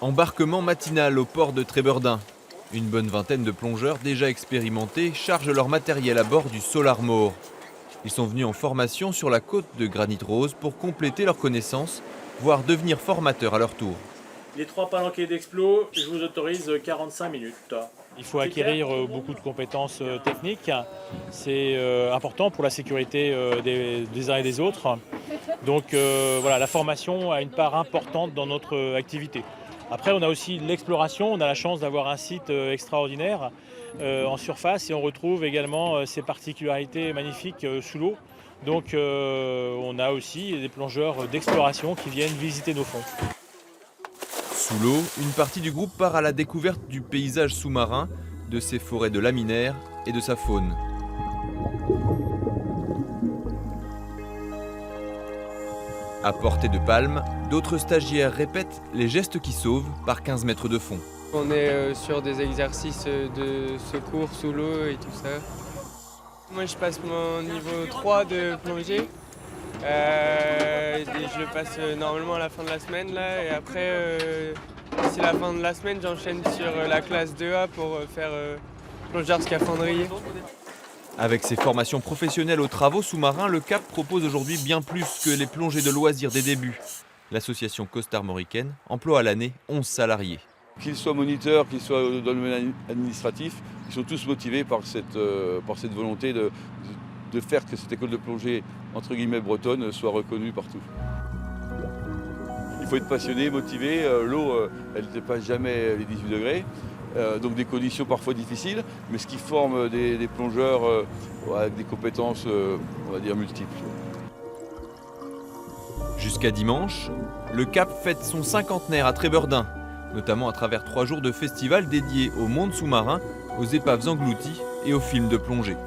Embarquement matinal au port de Trébeurdin. Une bonne vingtaine de plongeurs déjà expérimentés chargent leur matériel à bord du Solarmore. Ils sont venus en formation sur la côte de Granit Rose pour compléter leurs connaissances, voire devenir formateurs à leur tour. Les 3 palanquets d'explos, je vous autorise 45 minutes. Il faut acquérir beaucoup de compétences techniques. C'est important pour la sécurité des uns et des autres. Donc voilà, la formation a une part importante dans notre activité. Après, on a aussi l'exploration. On a la chance d'avoir un site extraordinaire en surface et on retrouve également ces particularités magnifiques sous l'eau. Donc on a aussi des plongeurs d'exploration qui viennent visiter nos fonds. Sous l'eau, une partie du groupe part à la découverte du paysage sous-marin, de ses forêts de laminaires et de sa faune. À portée de palme, d'autres stagiaires répètent les gestes qui sauvent par 15 mètres de fond. On est sur des exercices de secours sous l'eau et tout ça. Moi je passe mon niveau 3 de plongée. Je le passe normalement à la fin de la semaine là, et après d'ici la fin de la semaine j'enchaîne sur la classe 2A pour faire plongeur scaphandrier. Avec ses formations professionnelles aux travaux sous-marins, le CAP propose aujourd'hui bien plus que les plongées de loisirs des débuts. L'association Coste-Armoricaine emploie à l'année 11 salariés. Qu'ils soient moniteurs, qu'ils soient dans le domaine administratif, ils sont tous motivés par cette volonté de faire que cette école de plongée entre guillemets bretonne soit reconnue partout. Il faut être passionné, motivé. L'eau, elle ne dépasse jamais les 18 degrés. Donc des conditions parfois difficiles, mais ce qui forme des plongeurs avec des compétences, on va dire, multiples. Jusqu'à dimanche, le CAP fête son cinquantenaire à Trébeurdin, notamment à travers 3 jours de festival dédiés au monde sous-marin, aux épaves englouties et aux films de plongée.